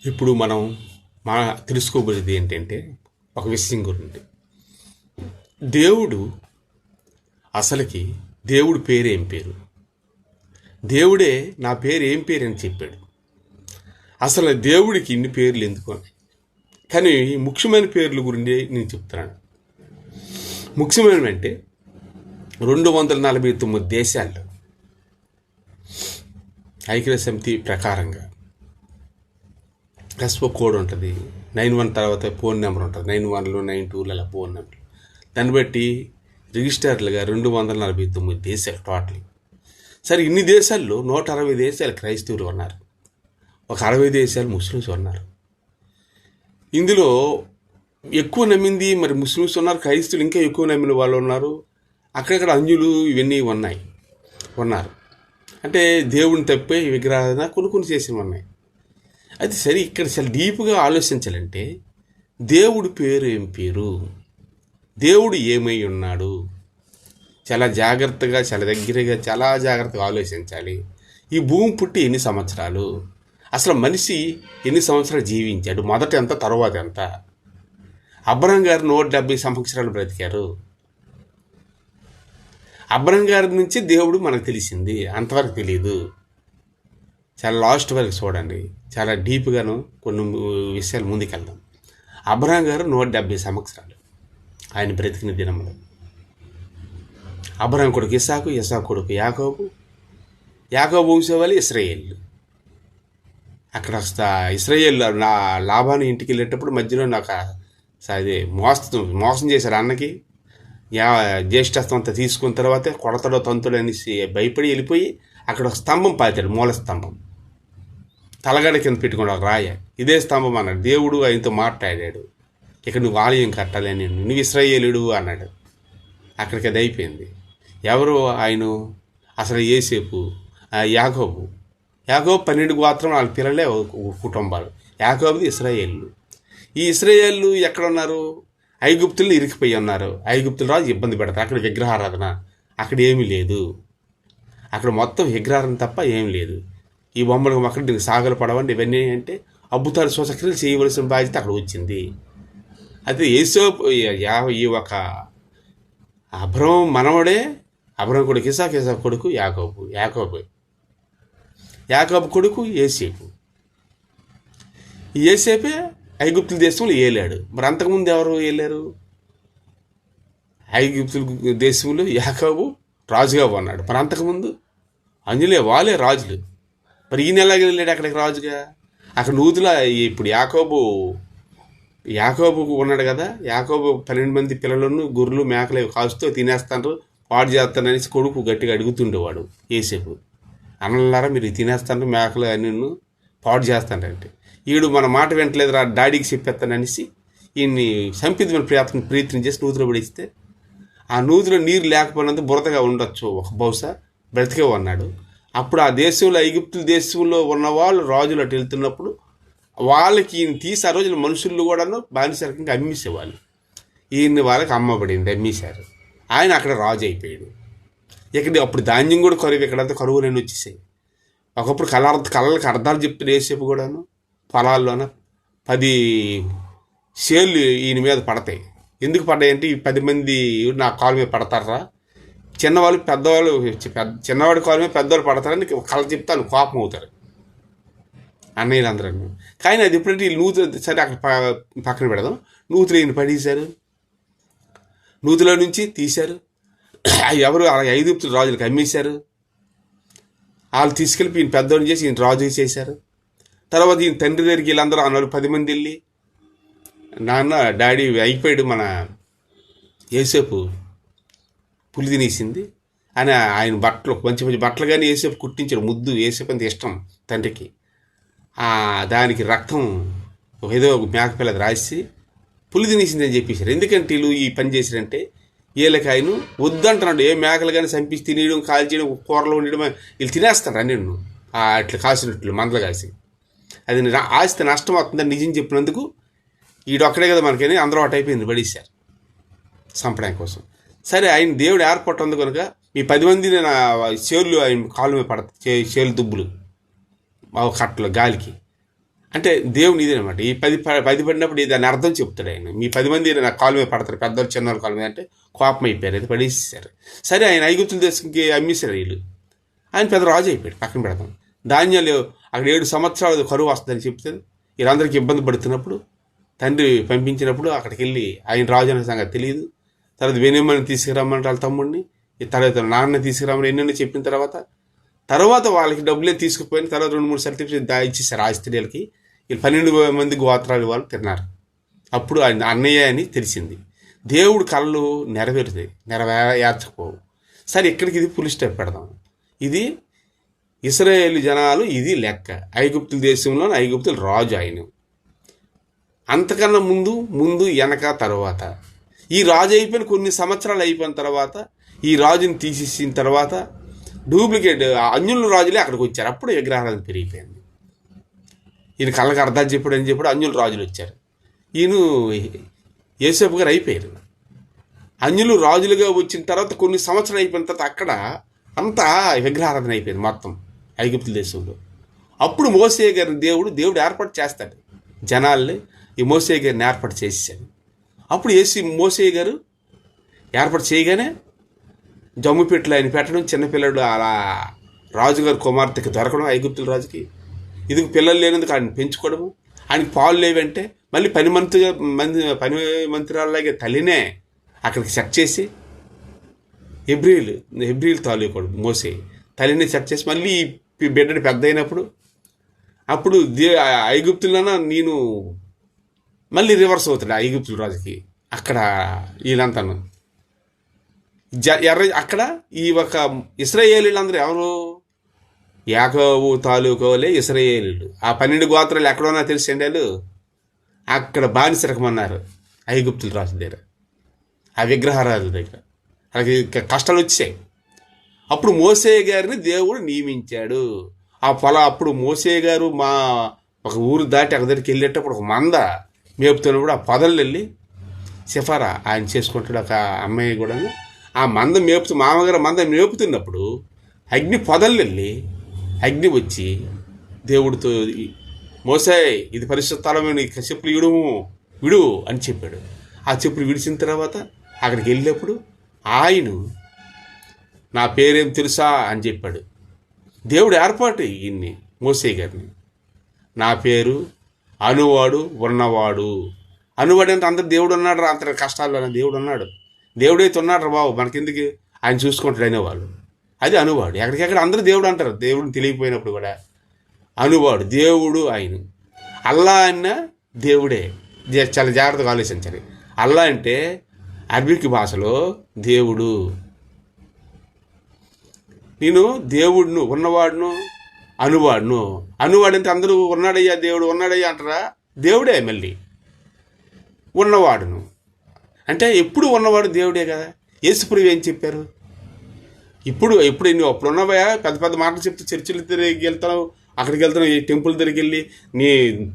ఇప్పుడు మనం తెలుసుకోబోయేది ఏంటంటే ఒక విషయం గురించి. దేవుడు అసలుకి దేవుడి పేరు ఏం పేరు? దేవుడే నా పేరు ఏం పేరు అని చెప్పాడు. అసలు దేవుడికి ఇన్ని పేర్లు ఎందుకు అని, కానీ ముఖ్యమైన పేర్ల గురించి నేను చెప్తున్నాను. ముఖ్యమైనవి అంటే 249 దేశాల్లో ఐక్యరాజ్య సమితి ప్రకారంగా ఎస్ఓ కోడ్ ఉంటుంది. 91 తర్వాత ఫోన్ నెంబర్ ఉంటుంది. 91లు 92లు అలా ఫోన్ నెంబర్. దాన్ని బట్టి రిజిస్టర్లుగా 249 దేశాలు టోటల్. సరే, ఇన్ని దేశాల్లో 160 దేశాలు క్రైస్తవులు ఉన్నారు, ఒక 60 దేశాలు ముస్లిమ్స్ ఉన్నారు. ఇందులో ఎక్కువ నమ్మింది మరి ముస్లిమ్స్ ఉన్నారు, క్రైస్తవులు ఇంకా ఎక్కువ నమ్మిన వాళ్ళు ఉన్నారు, అక్కడక్కడ అంజులు ఇవన్నీ ఉన్నారు. అంటే దేవుని తప్పే విగ్రహారాధన కొన్ని చేసినవి ఉన్నాయి. అయితే సరే, ఇక్కడ చాలా డీప్గా ఆలోచించాలంటే దేవుడి పేరు ఏం పేరు, దేవుడు ఏమై ఉన్నాడు, చాలా జాగ్రత్తగా, చాలా దగ్గరగా, చాలా జాగ్రత్తగా ఆలోచించాలి. ఈ భూమి పుట్టి ఎన్ని సంవత్సరాలు, అసలు మనిషి ఎన్ని సంవత్సరాలు జీవించాడు, మొదట ఎంత తర్వాత ఎంత? అబ్రహం గారు 170 సంవత్సరాలు బ్రతికారు. అబ్రహం గారి నుంచి దేవుడు మనకు తెలిసింది, అంతవరకు తెలియదు. చాలా లాస్ట్ వరకు చూడండి, చాలా డీప్గాను కొన్ని విషయాలు ముందుకెళ్దాం. అబ్రహం గారు 170 సంవత్సరాలు ఆయన బ్రతికిన దినములు. అబ్రహం కొడుకు ఇస్సాకు, ఇస్సాకు కొడుకు యాకోబు వంశం వాళ్ళు ఇశ్రాయేలు. అక్కడ ఇశ్రాయేల్ లాభాన్ని ఇంటికి వెళ్ళేటప్పుడు మధ్యలో నాకు అది మోసం చేశారు. అన్నకి జ్యేష్ఠత్వం అంతా తీసుకున్న తర్వాత కొడతడో తంతుడు అనేసి భయపడి వెళ్ళిపోయి అక్కడ ఒక స్తంభం పాతాడు, మూల స్తంభం, తలగడ కింద పెట్టుకుని ఒక రాయ. ఇదే స్తంభం అన్నాడు. దేవుడు ఆయనతో మాట్లాడాడు, ఇక్కడ నువ్వు ఆలయం కట్టాలి అని, నువ్వు ఇశ్రాయేలుడు అన్నాడు. అక్కడికి అది అయిపోయింది. ఎవరు ఆయన? అసలు యోసేపు, యాకోబు 12 గోత్రం, వాళ్ళ పిల్లలే కుటుంబాలు. యాకోబుది ఇశ్రాయేలు. ఈ ఇశ్రాయేలు ఎక్కడ ఉన్నారు? ఐగుప్తులు ఇరికిపోయి ఉన్నారు. ఐగుప్తుల రాజు ఇబ్బంది పెడతారు. అక్కడ విగ్రహారాధన, అక్కడ ఏమీ లేదు. అక్కడ మొత్తం విగ్రహారాధన తప్ప ఏం లేదు. ఈ బొమ్మలు అక్కడ దీనికి సాగలు పడవండి, ఇవన్నీ అంటే అద్భుతాలు సూచక్రియలు చేయవలసిన బాధ్యత అక్కడ వచ్చింది. అయితే ఈ ఒక అబ్రహం మనవడే, అబ్రహం కొడుకు ఇస్సాకు, ఇస్సాకు కొడుకు యాకోబు కొడుకు యోసేపు. ఈ యోసేపే ఐగుప్తుల దేశంలో ఏలాడు. మరి అంతకుముందు ఎవరు ఏలారు? ఐగుప్తుల దేశంలో యాకోబు రాజుగా ఉన్నాడు. మరి అంతకుముందు వాళ్ళే రాజులు. మరి ఈయన ఎలాగ వెళ్ళాడు అక్కడికి రాజుగా? అక్కడ నూతుల ఇప్పుడు యాకోబు ఉన్నాడు కదా, యాకోబు 12 మంది పిల్లలను గొర్రెలు మేకలు కాస్తూ తినేస్తాను, పాడు చేస్తాననేసి కొడుకు గట్టిగా అడుగుతుండేవాడు యోసేపు. అన్నలారా మీరు తినేస్తాను, మేకలు అన్ని పాడు చేస్తానంటే, ఈడు మన మాట వింటలేదు, డాడీకి చెప్పేస్తాననేసి ఈయన్ని సంపిద్దని ప్రయత్నం చేసి నూతులో పడిస్తే, ఆ నూతిలో నీరు లేకపోయినందుకు బురదగా ఉండొచ్చు, ఒక బహుశా బ్రతికే ఉన్నాడు. అప్పుడు ఆ దేశంలో, ఐగుప్తుల దేశంలో ఉన్నవాళ్ళు రాజులు అటు వెళ్తున్నప్పుడు వాళ్ళకి ఈయన తీసి, ఆ రోజులు మనుషులు కూడాను బానిసరకంగా అమ్మేసేవాళ్ళు. ఈయన్ని వాళ్ళకి అమ్మబడింది, అమ్మేశారు. ఆయన అక్కడ రాజు అయిపోయాడు. ఇక్కడ అప్పుడు ధాన్యం కూడా కరువు, ఇక్కడంతా కరువులన్నీ వచ్చేసాయి. ఒకప్పుడు కళ్ళకి అర్థాలు చెప్తున్న యేసేపు కూడాను పొలాల్లోన 10 షేర్లు ఈయన మీద పడతాయి. ఎందుకు పడ్డాయంటే, ఈ 10 మంది నా కాలు మీద పడతారా, చిన్నవాళ్ళు పెద్దవాళ్ళు, చిన్నవాడి కాలు మీద పెద్దవాళ్ళు పడతారని కళ చెప్తాను, కోపం అవుతారు అన్నయ్యలు అందరూ. కానీ అది ఎప్పుడంటే వీళ్ళు నూతులు, సరే అక్కడ పక్కన పెడదాం, నూతులు ఈయన పడేశారు, నూతులో నుంచి తీశారు. ఎవరు? అలా ఐగుప్తుల రాజులకు అమ్మేశారు. వాళ్ళు తీసుకెళ్ళి ఈయన పెద్దవాడిని చేసి ఈయన రాజు చేశారు. తర్వాత ఈయన తండ్రి దగ్గరికి వీళ్ళందరూ అన్నారు 10 మంది వెళ్ళి, నాన్న డాడీ అయిపోయాడు, మన యోసేపు పులి తినేసింది అని ఆయన బట్టలు, మంచి బట్టలు కానీ యోసేపు కుట్టించాడు. ముద్దు, యోసేపు అంత ఇష్టం తండ్రికి. దానికి రక్తం ఏదో మేకపిల్లది రాసి పులి తినేసింది అని చెప్పేశారు. ఎందుకంటే వీళ్ళు ఈ పని చేశారంటే, వీళ్ళకి ఆయన వద్దంటున్నాడు. ఏ మేకలు కానీ చంపించి తినేయడం, కాల్చేయడం, కూరలో ఉండడం, వీళ్ళు తినేస్తారు అన్నీ అట్లా కాసినట్లు మందలు కాసి. అది ఆస్తి నష్టం అవుతుందని నిజం చెప్పినందుకు ఈడొక్కడే కదా మనకని అందరూ అటు అయిపోయింది, పడేశారు చంపడానికి కోసం. సరే, ఆయన దేవుడు ఏర్పాటు ఉంది కనుక ఈ 10 మంది చేర్లు ఆయన కాలు మీద పడతాయి, చేర్లు దుబ్బులు కట్టలు గాలికి. అంటే దేవుని ఇదేనమాట. ఈ 10 పడినప్పుడు దాని అర్థం చెప్తాడు ఆయన. మీ 10 మంది నా కాలు మీద పడతారు, పెద్దవాళ్ళు చిన్నవాళ్ళు కాలు మీద అంటే కోపం అయిపోయారు, అది పడేసేసారు. సరే ఆయన ఐగుప్తుల దేశంకి అమ్మేశారు వీళ్ళు. ఆయన పెద్ద రాజు అయిపోయాడు, పక్కన పెడతాం. ధాన్యాలు అక్కడ 7 సంవత్సరాలు కరువు వస్తుందని చెప్తే వీళ్ళందరికీ ఇబ్బంది పడుతున్నప్పుడు తండ్రి పంపించినప్పుడు అక్కడికి వెళ్ళి ఆయన రాజు అనే సంగతి తెలియదు. తర్వాత వెనుమని తీసుకురమ్మని వాళ్ళ తమ్ముడిని, తర్వాత నాన్న తీసుకురామని ఎన్నెన్నో చెప్పిన తర్వాత వాళ్ళకి డబ్బులే తీసుకుపోయిన తర్వాత 2-3 సర్టిఫికేట్ ఇచ్చేసారు ఆ స్త్రీలకి. వీళ్ళు 12 మంది గోత్రాలు వాళ్ళు తిన్నారు. అప్పుడు ఆయన అన్నయ్య అని తెలిసింది. దేవుడు కళ్ళు నెరవేరుతాయి, నెరవేర్చకపోవు. సరే ఇక్కడికి ఇది ఫుల్ స్టెప్ పెడదాం. ఇది ఇశ్రాయేలు జనాలు, ఇది లెక్క. ఐగుప్తుల దేశంలో ఐగుప్తులు రాజు ఆయన. అంతకన్నా ముందు వెనక తర్వాత ఈ రాజు అయిపోయిన కొన్ని సంవత్సరాలు అయిపోయిన తర్వాత ఈ రాజుని తీసేసిన తర్వాత డూప్లికేట్ అన్యుల రాజులే అక్కడికి వచ్చారు. అప్పుడు విగ్రహారాధన పెరిగిపోయింది. ఈయన కళ్ళకి అర్థాలు చెప్పాడు అని చెప్పాడు, అన్యుల రాజులు వచ్చారు. ఈయన యేసేపు గారు అయిపోయారు. అన్యులు రాజులుగా వచ్చిన తర్వాత కొన్ని సంవత్సరాలు అయిపోయిన తర్వాత అక్కడ అంతా విగ్రహారాధన అయిపోయింది మొత్తం ఐగుప్తు దేశంలో. అప్పుడు మోసే గారిని దేవుడు ఏర్పాటు చేస్తాడు జనాల్ని. ఈ మోసే గారిని ఏర్పాటు చేసేసాడు. అప్పుడు మోసే గారు ఏర్పాటు చేయగానే జమ్ముపెట్లు ఆయన పెట్టడం, చిన్నపిల్లడు అలా రాజుగారి కుమార్తెకి దొరకడం, ఐగుప్తుల రాజుకి. ఇది పిల్లలు లేనందుకు ఆయన పెంచుకోవడము. ఆయనకి పాలు లేవంటే మళ్ళీ పని మంత్రాలాగే తల్లినే అక్కడికి సెట్ చేసి హెబ్రీలు తాలూకోడు మోసే తల్లిని సెట్ చేసి మళ్ళీ ఈ బిడ్డని పెద్ద అయినప్పుడు అప్పుడు ఐగుప్తులన నేను మళ్ళీ రివర్స్ అవుతాడు ఐగుప్తుల రాజుకి. అక్కడ వీళ్ళంతాను అక్కడ ఈ ఒక ఇశ్రాయేలీలందరూ ఎవరు? యాకోబు తాలూకోలే ఇశ్రాయేలీలు. ఆ 12 గోత్రాలు ఎక్కడున్నా తెలిసండి వాళ్ళు అక్కడ బానిసరకమన్నారు ఐగుప్తుల రాజు దగ్గర, ఆ విగ్రహారాజుల దగ్గర. వాళ్ళకి కష్టాలు వచ్చాయి. అప్పుడు మోసే గారిని దేవుడు నియమించాడు. అప్పుడు మోసే గారు ఒక ఊరు దాటి అక్కడ దగ్గరికి వెళ్ళేటప్పుడు ఒక మంద మేపుతున్నప్పుడు ఆ పొదలు వెళ్ళి సిఫారా ఆయన చేసుకుంటాడు ఒక అమ్మాయి కూడా. ఆ మంద మామగారు మంద మేపుతున్నప్పుడు అగ్ని పొదలు వెళ్ళి అగ్ని వచ్చి దేవుడితో, మోసే ఇది పరిశుద్ధ స్థలమే, చెప్పులు విడు అని చెప్పాడు. ఆ చెప్పులు విడిచిన తర్వాత అక్కడికి వెళ్ళినప్పుడు ఆయన నా పేరేం తెలుసా అని చెప్పాడు. దేవుడు ఏర్పాటు ఈయన్ని మోసే గారిని. నా పేరు అనువాడు ఉన్నవాడు. అనువాడు అంటే అందరు దేవుడు ఉన్నాడు రా, అంత కష్టాల్లో దేవుడు ఉన్నాడు, దేవుడైతే ఉన్నాడు రా బాబు మనకెందుకు, ఆయన చూసుకుంటాడు అనేవాళ్ళు. అది అనువాడు. ఎక్కడికెక్కడ అందరూ దేవుడు అంటారు, దేవుడిని తెలియకపోయినప్పుడు కూడా. అనువాడు దేవుడు ఆయన. అల్లా అన్న దేవుడే. చాలా జాగ్రత్తగా ఆలోచించాలి. అల్లా అంటే అరబిక్ భాషలో దేవుడు. నేను దేవుడును, ఉన్నవాడును, అనువాడును. అనువాడంటే అందరూ ఉన్నాడయ్యా దేవుడు ఉన్నాడయ్యా అంటారా? దేవుడే. మళ్ళీ ఉన్నవాడును అంటే ఎప్పుడు ఉన్నవాడు దేవుడే కదా. యేసుప్రభు ఏం చెప్పారు? ఇప్పుడు నువ్వు అప్పుడు ఉన్నవా పెద్ద పెద్ద మాటలు చెప్తే చర్చిల దగ్గరికి వెళ్తున్నావు, అక్కడికి వెళ్తున్నావు, ఈ టెంపుల్ దగ్గరికి వెళ్ళి నీ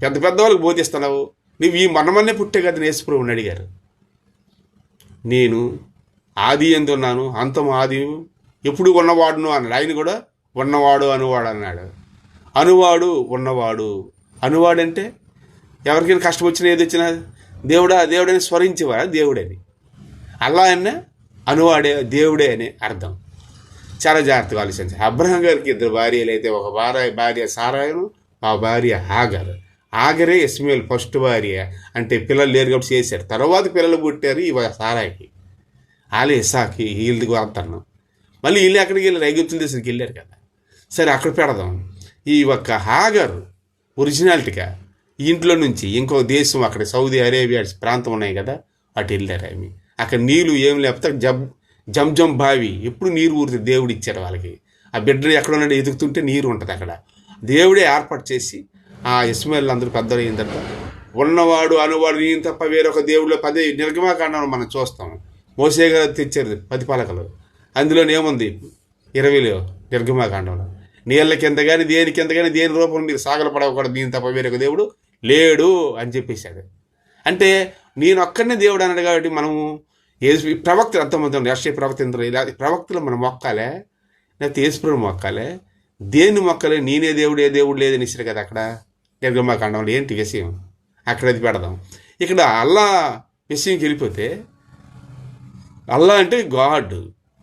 పెద్ద వాళ్ళకి బోధిస్తున్నావు. నువ్వు ఈ మనమన్నే పుట్టే కదా యేసుప్రభుని అడిగారు. నేను ఆది యందు ఉన్నాను, అంతం ఆది, ఎప్పుడు ఉన్నవాడును అన్నాడు. ఆయన కూడా ఉన్నవాడు అనువాడు అన్నాడు. అనువాడు ఉన్నవాడు. అనువాడంటే ఎవరికైనా కష్టం వచ్చినా ఏది వచ్చినా దేవుడని స్మరించేవారా దేవుడని. అల్లా అన్న అనువాడే దేవుడే అని అర్థం. చాలా జాగ్రత్తగా ఆలోచించాలి. అబ్రహాం గారికి 2 భార్యలు అయితే, ఒక భార్య సారాయును, ఆ భార్య ఆగర్. ఆగరే ఇస్మాయిల్ ఫస్ట్ భార్య. అంటే పిల్లలు లేరు కాబట్టి చేశారు. తర్వాత పిల్లలు పుట్టారు ఈ సారాయికి, వాళ్ళే ఇసాకి, వీళ్ళకి వాడుతున్నాం. మళ్ళీ వీళ్ళు ఎక్కడికి వెళ్ళారు? ఐగుప్తుల దేశానికి వెళ్ళారు కదా. సరే అక్కడ పెడదాం. ఈ ఒక్క హాగర్ ఒరిజినాలిటీగా ఇంట్లో నుంచి ఇంకో దేశం, అక్కడ సౌదీ అరేబియా ప్రాంతం ఉన్నాయి కదా, అటు వెళ్ళారు. ఆమె అక్కడ నీళ్ళు ఏం లేకపోతే జంజం బావి ఎప్పుడు నీరు ఊరుతుంది. దేవుడు ఇచ్చారు వాళ్ళకి. ఆ బిడ్డలు ఎక్కడ ఉన్నాడు ఎదుగుతుంటే నీరు ఉంటుంది అక్కడ. దేవుడే ఏర్పాటు చేసి ఆ ఇస్మాయిల్ అందరూ పెద్దలు అయిన తర్వాత ఉన్నవాడు అనువాడు నేను తప్ప వేరొక దేవుడిలో 10 నిర్గమాకాండం మనం చూస్తాం. మోసే గారు తెచ్చారు 10 పలకలు. అందులోనేముంది 20లో నిర్గమాకాండంలో, నీళ్ళ కింద కానీ దేని కింద కానీ దేని రూపంలో మీరు సాగలు పడవకూడదు, నేను తప్ప వేరొక దేవుడు లేడు అని చెప్పేశాడు. అంటే నేను ఒక్కడనే దేవుడు అన్నాడు కాబట్టి మనము ప్రవక్తలు ఎంతమంది రాష్ట్రీయ ప్రవక్తలు మనం మొక్కాలే, లేకపోతే యేసుప్రభుని మొక్కాలే. దేన్ని మొక్కలే? నేనే దేవుడు, ఏ దేవుడు లేదని ఇచ్చారు కదా అక్కడ. నిర్గమాకాండంలో ఏంటి విషయం, అక్కడ అది పెడదాం. ఇక్కడ అల్లా విషయంకి వెళ్ళిపోతే, అల్లా అంటే గాడ్,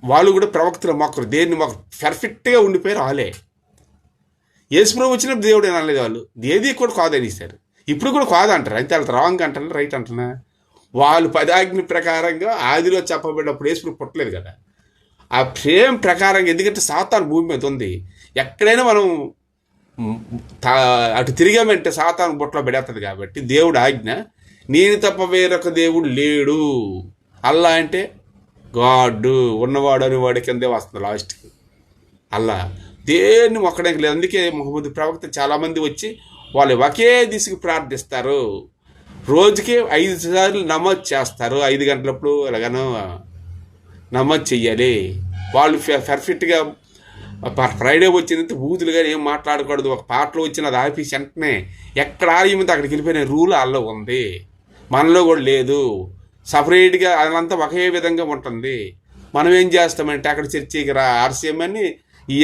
వాళ్ళు కూడా ప్రవక్తలు మొక్కరు, దేన్ని మొక్కరు, పర్ఫెక్ట్గా ఉండిపోయారు వాళ్ళే. యేసుప్రభు వచ్చినప్పుడు దేవుడు అనలేదు, వాళ్ళు ఏది కూడా కాదనిస్తారు. ఇప్పుడు కూడా కాదంటారు, అయితే వాళ్ళు రాంగ్ అంటారు, రైట్ అంటున్నా. వాళ్ళు 10 ఆజ్ఞల ప్రకారంగా ఆదిలో చెప్పబడినప్పుడు యేసుప్రభు పుట్టలేదు కదా, ఆ ప్రేమ ప్రకారంగా. ఎందుకంటే సాతాను భూమి మీద ఉంది, ఎక్కడైనా మనం అటు తిరిగామంటే సాతాను బుట్టలో పెడేస్తుంది. కాబట్టి దేవుడు ఆజ్ఞ, నేను తప్ప వేరొక దేవుడు లేడు. అల్లా అంటే గాడ్, ఉన్నవాడు అనేవాడి కిందే వస్తుంది లాస్ట్కి. అల్లా దేన్ని మొక్కడానికి లేదు. అందుకే ముహమ్మద్ ప్రవక్త చాలామంది వచ్చి వాళ్ళు ఒకే దిశకు ప్రార్థిస్తారు. రోజుకి 5 సార్లు నమాజ్ చేస్తారు, 5 గంటలప్పుడు ఎలాగనో నమాజ్ చెయ్యాలి. వాళ్ళు పర్ఫెక్ట్గా ఫ్రైడే వచ్చిందంటే బూతులు కానీ ఏం మాట్లాడకూడదు. ఒక పాటలో వచ్చిన అది ఆఫీస్ వెంటనే ఎక్కడ ఆలయం అక్కడికి వెళ్ళిపోయిన రూల్ వాళ్ళలో ఉంది, మనలో కూడా లేదు. సపరేట్గా అదంతా ఒకే విధంగా ఉంటుంది. మనం ఏం చేస్తామంటే అక్కడ చర్చికి రా ఆర్సీఎం అని ఈ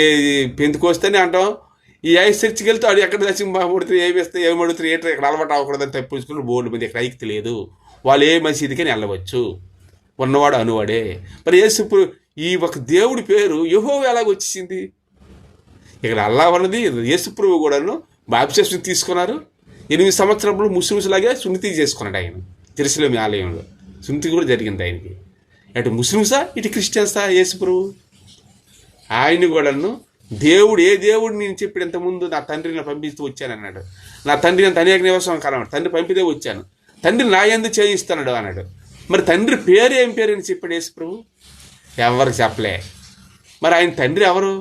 పెందుకొస్తేనే అంటాం, ఈ ఐస్ చర్చికి వెళ్తే వాడు ఎక్కడ దర్శనం బాగుపడుతుంది, ఏమి అడుగుతుంది, ఏంటో ఇక్కడ అలవాటు అవ్వకూడదని తప్పించుకుని బోర్డు మీద ఇక్కడ ఐక్యత లేదు. వాళ్ళు ఏ మసీదుకని వెళ్ళవచ్చు, ఉన్నవాడు అనువాడే. మరి యేసు ఈ ఒక దేవుడి పేరు యెహోవా ఎలాగొచ్చింది? ఇక్కడ అల్లా ఉన్నది. యేసుప్రభు కూడాను బాప్తిస్మం తీసుకున్నారు. 8 సంవత్సరంలో ముస్లిమ్స్ లాగే సున్నతి చేసుకున్నాడు ఆయన జెరూసలేం ఆలయంలో. సున్నతి కూడా జరిగింది ఆయనకి. అటు ముస్లిమ్సా ఇటు క్రిస్టియన్సా? యేసుప్రభు ఆయన కూడాను దేవుడు, ఏ దేవుడు నేను చెప్పాడు ఇంతకుముందు, నా తండ్రిని పంపిస్తూ వచ్చాను అన్నాడు. నా తండ్రి అంత అనేక నివాసం కాలన్నాడు, తండ్రి పంపితే వచ్చాను, తండ్రి నా యందు చేయిస్తున్నాడు అన్నాడు. మరి తండ్రి పేరు ఏం పేరు అని చెప్పాడు యేసుప్రభు? ఎవరికి చెప్పలే. మరి ఆయన తండ్రి ఎవరు?